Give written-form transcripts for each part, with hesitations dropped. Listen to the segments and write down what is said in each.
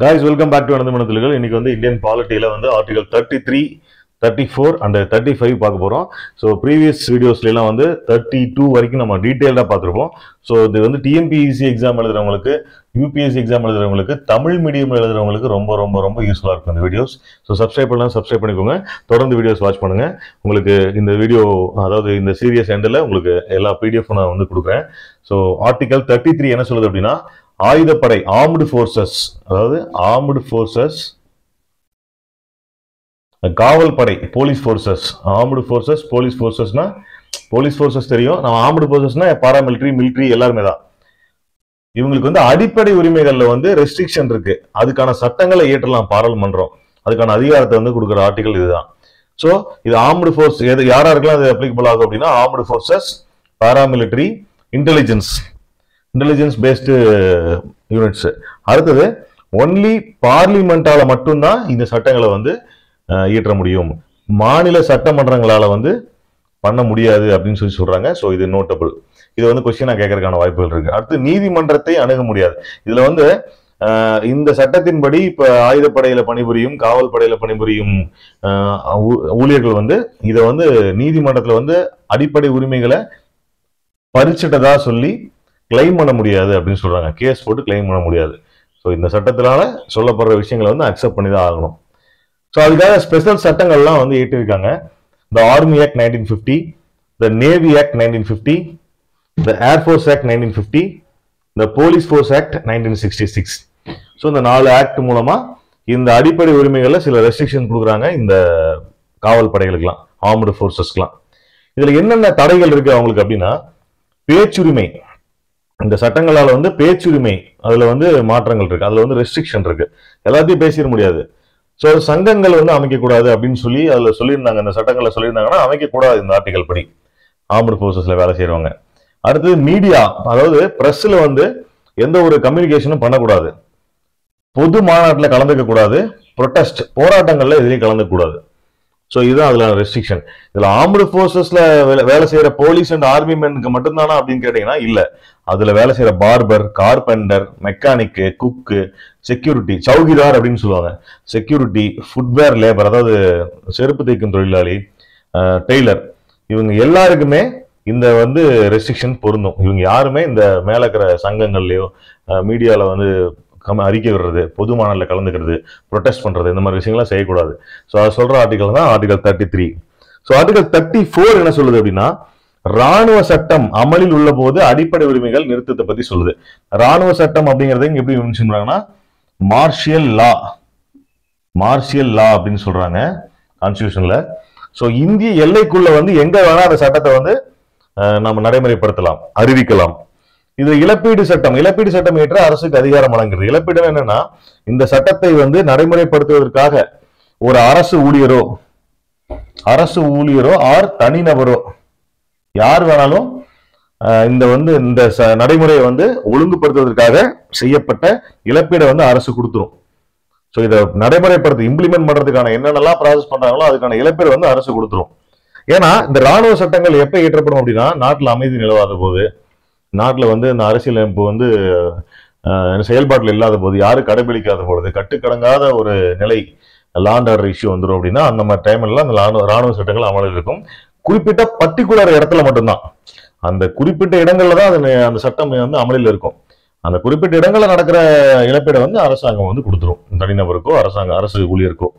Guys, welcome back to another மனதுலகள். இன்னைக்கு வந்து Indian பாலிட்டியில வந்து ஆர்டிகல் 33, 34 and 35 பார்க்க போறோம். ஸோ ப்ரீவியஸ் வீடியோஸ்ல எல்லாம் வந்து 32 வரைக்கும் நம்ம டீடைல்டா பார்த்துருப்போம். ஸோ இது வந்து டிஎன்பிஎஸ்சி எக்ஸாம் எழுதுறவங்களுக்கு, யூபிஎஸ்சி எக்ஸாம் எழுதுறவங்களுக்கு, தமிழ் மீடியம் எழுதுறவங்களுக்கு ரொம்ப ரொம்ப ரொம்ப யூஸ்ஃபுல்லா இருக்கும் இந்த வீடியோஸ். ஸோ சப்ஸ்கிரைப் பண்ணலாம், சப்ஸ்கிரைப் பண்ணிக்கோங்க. தொடர்ந்து வீடியோஸ் வாட்ச் பண்ணுங்க. உங்களுக்கு இந்த வீடியோ, அதாவது இந்த சீரியஸ் எண்டில் உங்களுக்கு எல்லா பிடிஎஃப் நான் வந்து கொடுக்குறேன். ஸோ ஆர்டிகல் 33 என்ன சொல்லுது அப்படின்னா, ஆயுதப்படை, ஆர்ம்டு ஃபோர்சஸ், அதாவது ஆர்ம்டு ஃபோர்சஸ், காவல் படை, police forces, armed forces, police ஃபோர்சஸ்னா போலீஸ் ஃபோர்சஸ் தெரியும். நம்ம ஆர்ம்டு ஃபோர்சஸ்னா பாராமிலிட்டரி, மிலிட்டரி எல்லாருமே தான். இவங்களுக்கு வந்து அடிப்படை உரிமைகள்ல வந்து ரெஸ்ட்ரிக்ஷன் இருக்கு. அதுக்கான சட்டங்களை இயற்றலாம் பாராளுமன்றம். அதுக்கான அதிகாரத்தை வந்து கொடுக்குற ஆர்டிகல் இதுதான். ஸோ இது ஆர்ம்டு ஃபோர்ஸ் யாராருக்கெல்லாம் அது அப்ளிகபிள் ஆகும் அப்படின்னா, armed forces, paramilitary, intelligence based units. அடுத்தது ஒன்லி பார்லிமெண்டால மட்டும்தான் இந்த சட்டங்களை வந்து இயற்ற முடியும், மாநில சட்டமன்றங்களால வந்து பண்ண முடியாது அப்படின்னு சொல்லி சொல்றாங்க. ஸோ இது நோட்டபிள். இது வந்து கொஸ்டினா கேட்கறதுக்கான வாய்ப்புகள் இருக்கு. அடுத்து நீதிமன்றத்தை அணுக முடியாது. இதுல வந்து இந்த சட்டத்தின்படி இப்ப ஆயுதப்படையில பணிபுரியும், காவல் படையில பணிபுரியும் ஊழியர்கள் வந்து இதை வந்து நீதிமன்றத்துல வந்து அடிப்படை உரிமைகளை பறிச்சிட்டதா சொல்லி கிளைம் பண்ண முடியாது அப்படின்னு சொல்றாங்க. கேஸ் போட்டு கிளைம் பண்ண முடியாது. ஸோ இந்த சட்டத்தினால சொல்லப்படுற விஷயங்களை வந்து அக்செப்ட் பண்ணி தான் ஆகணும். ஸோ அதுக்காக ஸ்பெஷல் சட்டங்கள்லாம் வந்து ஏற்றிருக்காங்க. The army act 1950, the navy act 1950, the air force act 1950, the police force act 1966. So இந்த 4 ஆக்ட் மூலமா இந்த அடிப்படை உரிமைகள்ல சில ரெஸ்ட்ரிக்ஷன் கொடுக்குறாங்க இந்த காவல் படைகளுக்கெல்லாம், ஆர்ம்டு ஃபோர்ஸஸ்க்கெல்லாம். இதுல என்னென்ன தடைகள் இருக்கு அவங்களுக்கு அப்படின்னா, பேச்சுரிமை. இந்த சட்டங்களால வந்து பேச்சுரிமை, அதுல வந்து மாற்றங்கள் இருக்கு, அதுல வந்து ரெஸ்ட்ரிக்ஷன் இருக்கு. எல்லாத்தையும் பேசிட முடியாது. ஸோ சங்கங்கள் வந்து அமைக்கக்கூடாது அப்படின்னு சொல்லி அதுல சொல்லியிருந்தாங்க. இந்த சட்டங்களை சொல்லியிருந்தாங்கன்னா அமைக்கக்கூடாது இந்த ஆர்டிகல் படி, ஆர்ம்டு ஃபோர்ஸஸ்ல வேலை செய்யறவங்க. அடுத்தது மீடியா, அதாவது பிரஸ்ல வந்து எந்த ஒரு கம்யூனிகேஷனும் பண்ணக்கூடாது, பொது மாநாட்டில் கலந்துக்க கூடாது, ப்ரொட்டஸ்ட் போராட்டங்கள்ல எதிரையும் கலந்துக்க கூடாது. ஸோ இதுதான் அதுல ரெஸ்ட்ரிக்ஷன். இதுல ஆர்ம்டு ஃபோர்ஸஸ்ல வேலை செய்யற போலீஸ் அண்ட் ஆர்மி மென்னுக்கு மட்டும்தானா அப்படின்னு கேட்டீங்கன்னா இல்ல. அதுல வேலை செய்யற பார்பர், கார்பெண்டர், மெக்கானிக்கு, குக்கு, செக்யூரிட்டி, சௌகிதார் அப்படின்னு சொல்லுவாங்க, செக்யூரிட்டி, ஃபுட்வேர் லேபர், அதாவது செருப்பு தைக்கும் தொழிலாளி, டெய்லர், இவங்க எல்லாருக்குமே இந்த வந்து ரெஸ்ட்ரிக்ஷன் பொருந்தும். இவங்க யாருமே இந்த மேல இருக்கிற சங்கங்கள்லயோ மீடியால வந்து அறிக்கை விடுறது, பொது மாநாட்டில் கலந்துக்கிறது, ப்ரொடெஸ்ட் பண்றது, இந்த மாதிரி விஷயங்கள்லாம் செய்யக்கூடாது. ஸோ அது சொல்ற ஆர்டிகல் தான் ஆர்டிகல் 33. ஸோ ஆர்டிகல் 34 என்ன சொல்லுது அப்படின்னா, ராணுவ சட்டம் அமலில் உள்ள போது அடிப்படை உரிமைகள் நிறுத்தத்தை பத்தி சொல்லுது. ராணுவ சட்டம் அப்படிங்கறத இங்க எப்படி மென்ஷன் பண்றாங்கன்னா, மார்ஷியல் லா அப்படின்னு சொல்றாங்க கான்ஸ்டிடியூஷன்ல. ஸோ இந்திய எல்லைக்குள்ள வந்து எங்க வேணா அந்த சட்டத்தை வந்து நம்ம நடைமுறைப்படுத்தலாம், அறிவிக்கலாம். இது இழப்பீடு சட்டம் ஏற்ற அரசுக்கு அதிகாரம் வழங்குறது. இழப்பீடு என்னன்னா, இந்த சட்டத்தை வந்து நடைமுறைப்படுத்துவதற்காக ஒரு அரசு ஊழியரோ ஆர் தனிநபரோ யார் வேணாலும் இந்த வந்து இந்த நடைமுறையை வந்து ஒழுங்குபடுத்துவதற்காக செய்யப்பட்ட இழப்பீடை வந்து அரசு கொடுத்துரும். ஸோ இதை நடைமுறைப்படுத்த இம்ப்ளிமெண்ட் பண்றதுக்கான என்னென்னலாம் ப்ராசஸ் பண்றாங்களோ அதுக்கான இழப்பீடு வந்து அரசு கொடுத்துரும். ஏன்னா இந்த ராணுவ சட்டங்கள் எப்ப இயற்றப்படும் அப்படின்னா, நாட்டில் அமைதி நிலவாத போது, நாட்டில் வந்து இந்த அரசியலமைப்பு வந்து செயல்பாட்டில் இல்லாத போது, யாரும் கடைபிடிக்காத பொழுது, கட்டுக்கடங்காத ஒரு நிலை, லா அண்ட் ஆர்டர் இஷ்யூ வந்துடும் அப்படின்னா அந்த மாதிரி டைம்ல அந்த ராணுவ சட்டங்கள் அமலில் இருக்கும். குறிப்பிட்ட பர்டிகுலர் இடத்துல மட்டும்தான், அந்த குறிப்பிட்ட இடங்கள்ல தான் அந்த சட்டம் வந்து அமலில் இருக்கும். அந்த குறிப்பிட்ட இடங்கள்ல நடக்கிற இழப்பீடை வந்து அரசாங்கம் வந்து கொடுத்துரும், தனிநபருக்கோ அரசு ஊழியருக்கோ.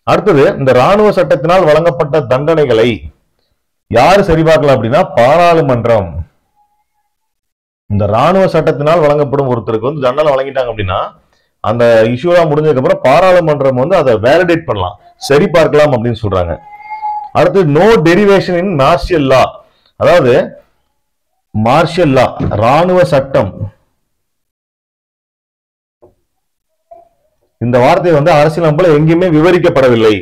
அடுத்தது, இந்த ராணுவ சட்டத்தினால் வழங்கப்பட்ட தண்டனைகளை யாரு சரிபார்க்கலாம் அப்படின்னா, பாராளுமன்றம். இந்த ராணுவ சட்டத்தினால் வழங்கப்படும் ஒருத்தருக்கு வந்து தண்டனை வழங்கிட்டாங்க அப்படின்னா, அந்த இஷ்யூலாம் முடிஞ்சதுக்கு அப்புறம் பாராளுமன்றம் வந்து அதை வேலிடேட் பண்ணலாம், சரி பார்க்கலாம் அப்படின்னு சொல்றாங்க. அடுத்து, நோ டெரிவேஷன் இன் மார்ஷியல் லா, அதாவது மார்ஷியல் லா ராணுவ சட்டம், இந்த வார்த்தை வந்து அரசியலமைப்புல எங்கேயுமே விவரிக்கப்படவில்லை.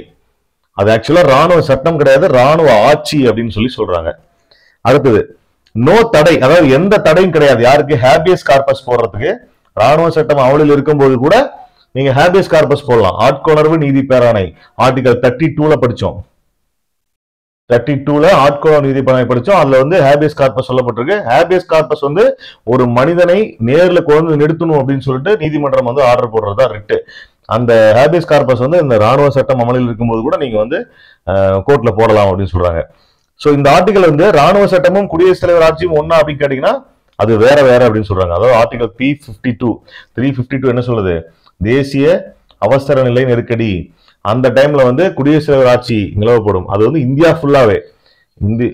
அது ஆக்சுவலா ராணுவ சட்டம் கிடையாது, ராணுவ ஆட்சி அப்படின்னு சொல்லி சொல்றாங்க. அடுத்தது, நோ தடை, அதாவது எந்த தடையும் கிடையாது யாருக்கு ஹேபியஸ் கார்பஸ் போடுறதுக்கு. ராணுவ சட்டம் அமலில் இருக்கும்போது கூட நீங்க ஹேபியஸ் கார்பஸ் போடலாம். ஆட்கொணர்வு நீதி பேராணை ஆர்டிகல் 32ல படிச்சோம். 32ல ஆட்கொலை நீதி படிச்சோம். அதுல வந்து ஹேபியஸ் கார்பஸ் சொல்லப்பட்டிருக்கு. ஹேபியஸ் கார்பஸ் வந்து ஒரு மனிதனை நேர்ல கொண்டு நிறுத்தணும் அப்படின்னு சொல்லிட்டு நீதிமன்றம் வந்து ஆர்டர் போடுறதா ரிட்டு. அந்த ஹேபியஸ் கார்பஸ் வந்து இந்த ராணுவ சட்டம் அமலில் இருக்கும்போது கூட நீங்க வந்து கோர்ட்ல போடலாம் அப்படின்னு சொல்றாங்க. சோ இந்த ஆர்டிகல் வந்து ராணுவ சட்டமும் குடியரசுத் தலைவர் ஆட்சியும் ஒன்னா அப்படின்னு கேட்டீங்கன்னா அது வேற வேற அப்படின்னு சொல்றாங்க. அதாவது ஆர்டிகல் 352 என்ன சொல்லுது? தேசிய அவசர நிலை நெருக்கடி அந்த டைம்ல வந்து குடியரசுத் தலைவர் ஆட்சி நிலவப்படும். அது வந்து இந்தியா ஃபுல்லாவே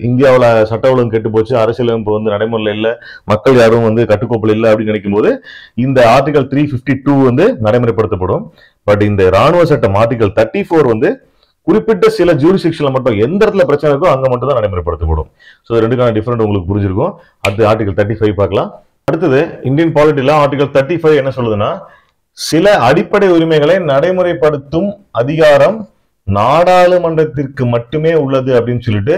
இந்தியாவில் சட்ட ஒழுங்கு கெட்டு போச்சு, அரசியலமைப்பு வந்து நடைமுறையில் இல்லை, மக்கள் யாரும் வந்து கட்டுக்கோப்பில் இல்லை அப்படின்னு நினைக்கும் போது இந்த ஆர்டிகல் 352 வந்து நடைமுறைப்படுத்தப்படும். பட் இந்த ராணுவ சட்டம் ஆர்டிகல் 34 வந்து குறிப்பிட்ட சில ஜூரிஸ்டிக்ஷன்ல மட்டும் எந்த இடத்துல பிரச்சனை இருக்கோ அங்க மட்டும் தான் நடைமுறைப்படுத்தப்படும். ஸோ ரெண்டுக்கான டிஃபரெண்ட் உங்களுக்கு புரிஞ்சிருக்கும். அடுத்து ஆர்டிகல் 35 பார்க்கலாம். அடுத்தது இந்தியன் பாலிட்டில ஆர்டிகல் 35 என்ன சொல்லுதுன்னா, சில அடிப்படை உரிமைகளை நடைமுறைப்படுத்தும் அதிகாரம் நாடாளுமன்றத்திற்கு மட்டுமே உள்ளது அப்படின்னு சொல்லிட்டு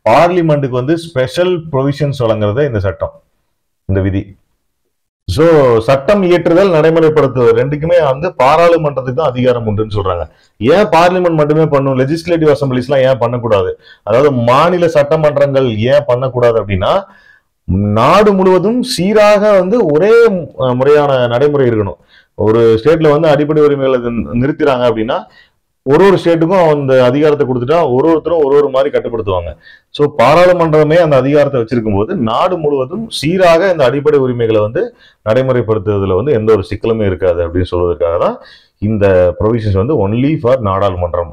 பார்லிமெண்ட்டுக்கு வந்து ஸ்பெஷல் ப்ரொவிஷன்ஸ் வழங்குறத இந்த சட்டம், இந்த விதி. சோ சட்டம் இயற்றுதல் நடைமுறைப்படுத்துதல் ரெண்டுக்குமே வந்து பாராளுமன்றத்துக்கு தான் அதிகாரம் உண்டுன்னு சொல்றாங்க. ஏன் பார்லிமெண்ட் மட்டுமே பண்ணும், லெஜிஸ்லேட்டிவ் அசம்பிளிஸ் எல்லாம் ஏன் பண்ணக்கூடாது, அதாவது மாநில சட்டமன்றங்கள் ஏன் பண்ணக்கூடாது அப்படின்னா, நாடு முழுவதும் சீராக வந்து ஒரே முறையான நடைமுறை இருக்கணும். ஒரு ஸ்டேட்ல வந்து அடிப்படை உரிமைகளை நிறுத்திறாங்க அப்படின்னா ஒரு ஸ்டேட்டுக்கும் அந்த அதிகாரத்தை கொடுத்துட்டா ஒருத்தரும் ஒரு மாதிரி கட்டுப்படுத்துவாங்க. சோ பாராளுமன்றமே அந்த அதிகாரத்தை வச்சிருக்கும் போது நாடு முழுவதும் சீராக இந்த அடிப்படை உரிமைகளை வந்து நடைமுறைப்படுத்துவதில் வந்து எந்த ஒரு சிக்கலுமே இருக்காது அப்படின்னு சொல்வதற்காக தான் இந்த ப்ரொவிஷன்ஸ் வந்து ஒன்லி ஃபார் நாடாளுமன்றம்.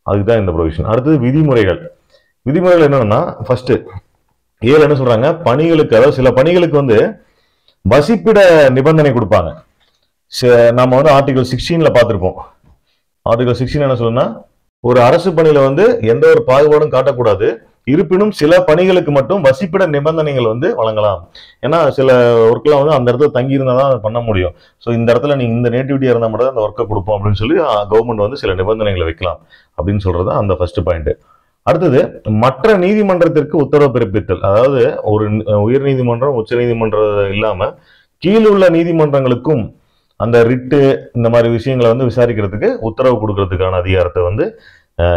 அதுக்குதான் இந்த ப்ரொவிஷன். அடுத்தது விதிமுறைகள். விதிமுறைகள் என்னன்னா, ஃபர்ஸ்ட் என்ன சொல்றாங்க, பணிகளுக்கு, அதாவது சில பணிகளுக்கு வந்து வசிப்பிட நிபந்தனை கொடுப்பாங்க. நம்ம வந்து ஆர்டிகல் 16ல பார்த்திருப்போம். ஆர்டிகல் 16 என்ன சொல்லுன்னா, ஒரு அரசு பணியில வந்து எந்த ஒரு பாகுபாடும் காட்டக்கூடாது, இருப்பினும் சில பணிகளுக்கு மட்டும் வசிப்பிட நிபந்தனைகள் வந்து வழங்கலாம். ஏன்னா சில ஒர்க்லாம் வந்து அந்த இடத்துல தங்கி இருந்தா தான் பண்ண முடியும். ஸோ இந்த இடத்துல நீங்க இந்த நேட்டிவிட்டியா இருந்தா மட்டும் தான் அந்த ஒர்க்கை கொடுப்போம் அப்படின்னு சொல்லி கவர்மெண்ட் வந்து சில நிபந்தனைகளை வைக்கலாம் அப்படின்னு சொல்றது அந்த ஃபர்ஸ்ட் பாயிண்ட். அடுத்தது மற்ற நீதிமன்றத்திற்கு உத்தரவு பிறப்பித்தல். அதாவது ஒரு உயர் நீதிமன்றம் உச்ச நீதிமன்றம் இல்லாம கீழுள்ள நீதிமன்றங்களுக்கும் அந்த ரிட்டு இந்த மாதிரி விஷயங்களை வந்து விசாரிக்கிறதுக்கு உத்தரவு கொடுக்கறதுக்கான அதிகாரத்தை வந்து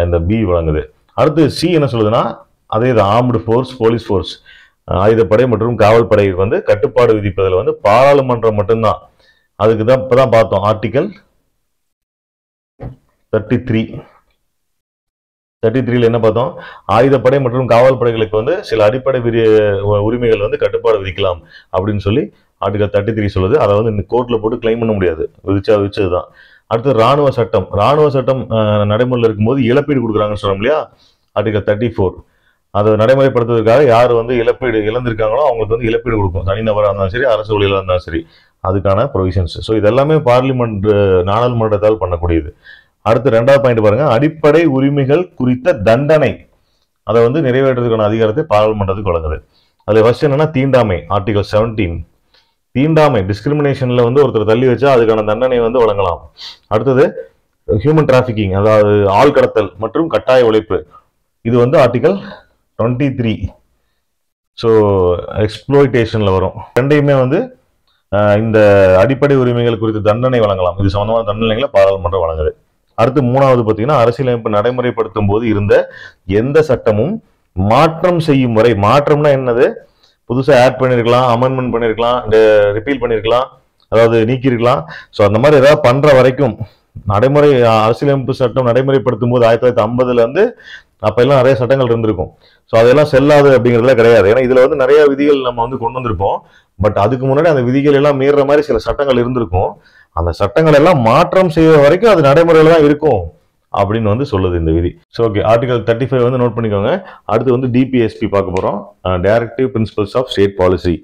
இந்த பி வழங்குது. அடுத்து சி என்ன சொல்லுதுன்னா, அதே ஆர்ம்டு ஃபோர்ஸ், போலீஸ் ஃபோர்ஸ், ஆயுதப்படை மற்றும் காவல் படைக்கு வந்து கட்டுப்பாடு விதிப்பதில் வந்து பாராளுமன்றம் மட்டும்தான். அதுக்கு தான் இப்பதான் பார்த்தோம் ஆர்டிகல் 33ல என்ன பார்த்தோம், ஆயுதப்படை மற்றும் காவல் படைகளுக்கு வந்து சில அடிப்படை உரிமைகள் வந்து கட்டுப்பாடு விதிக்கலாம் அப்படின்னு சொல்லி ஆர்டிகல் 33 சொல்லுது. அதை வந்து இந்த கோர்ட்ல போட்டு கிளைம் பண்ண முடியாது, விதிச்சதுதான். அடுத்து ராணுவ சட்டம். ராணுவ சட்டம் நடைமுறையில் இருக்கும்போது இழப்பீடு கொடுக்குறாங்கன்னு சொல்றோம் இல்லையா, ஆர்டிகல் 34. அதை நடைமுறைப்படுத்துவதற்காக யார் வந்து இழப்பீடு இழந்திருக்காங்களோ அவங்களுக்கு வந்து இழப்பீடு கொடுக்கும், தனிநபராக இருந்தாலும் சரி அரசு ஊழியராக இருந்தாலும் சரி, அதுக்கான ப்ரொவிஷன்ஸ். ஸோ இதெல்லாமே பார்லிமெண்ட் நாடாளுமன்றத்தால் பண்ணக்கூடியது. அடுத்து 2வது பாயிண்ட் பாருங்க, அடிப்படை உரிமைகள் குறித்த தண்டனை அதை வந்து நிறைவேற்றுறதுக்கான அதிகாரத்தை பாராளுமன்றத்துக்கு வழங்குது. அதுல ஃபர்ஸ்ட் என்னன்னா தீண்டாமை, ஆர்டிகல் 17. தீண்டாமை டிஸ்கிரிமினேஷன்ல வந்து ஒருத்தர் தள்ளி வச்சா அதுக்கான தண்டனை வந்து வழங்கலாம். அடுத்தது ஹியூமன் டிராபிகிங், அதாவது ஆள் கடத்தல் மற்றும் கட்டாய உழைப்பு, இது வந்து ஆர்டிகல் 23. ஸோ எக்ஸ்ப்ளோய்டேஷன்ல வரும். ரெண்டையுமே வந்து இந்த அடிப்படை உரிமைகள் குறித்த தண்டனை வழங்கலாம். இது சம்பந்தமான தண்டனைகளை பாராளுமன்றம் வழங்குது. அடுத்து 3வது பார்த்தீங்கன்னா, அரசியலமைப்பு நடைமுறைப்படுத்தும் போது இருந்த எந்த சட்டமும் மாற்றம் செய்யும் வரை, மாற்றம்னா என்னது, புதுசா ஆட் பண்ணிருக்கலாம், அமெண்ட்மெண்ட் பண்ணிருக்கலாம், ரிப்பீல் பண்ணிருக்கலாம், அதாவது நீக்கிருக்கலாம். ஸோ அந்த மாதிரி ஏதாவது பண்ற வரைக்கும் நடைமுறை அரசியலமைப்பு சட்டம் நடைமுறைப்படுத்தும் போது 1950ல இருந்து அப்ப எல்லாம் நிறைய சட்டங்கள் இருந்திருக்கும். ஸோ அதெல்லாம் செல்லாது அப்படிங்கிறதுல கிடையாது. ஏன்னா இதுல வந்து நிறைய விதிகள் நம்ம வந்து கொண்டு வந்திருப்போம். பட் அதுக்கு முன்னாடி அந்த விதிகள் எல்லாம் மீறுற மாதிரி சில சட்டங்கள் இருந்திருக்கும். அந்த சட்டங்கள் எல்லாம் மாற்றம் செய்ய வரைக்கும் அது நடைமுறையில தான் இருக்கும் அப்படின்னு வந்து சொல்லுது இந்த விதி. ஸோ ஓகே, ஆர்டிகல் 35 வந்து நோட் பண்ணிக்கோங்க. அடுத்து வந்து டிபிஎஸ்பி பார்க்க போறோம், directive principles of state policy.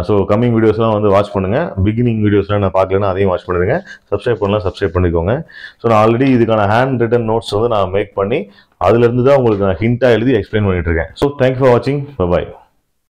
So coming வீடியோஸ்லாம் வந்து வாட்ச் பண்ணுங்க. பிகினிங் வீடியோஸ்லாம் நான் பார்க்கலன்னா அதையும் வாட்ச் பண்ணிடுங்க. சப்ஸ்கிரைப் பண்ணலாம், சப்ஸ்கிரைப் பண்ணிக்கோங்க. ஸோ நான் ஆல்ரெடி இதுக்கான ஹேண்ட் ரிட்டன் நோட்ஸ் வந்து நான் மேக் பண்ணி அதுல இருந்து தான் உங்களுக்கு நான் ஹிண்டா எழுதி எக்ஸ்பிளைன் பண்ணிட்டு இருக்கேன். ஸோ தேங்க்யூ ஃபார் வாட்சிங். பை.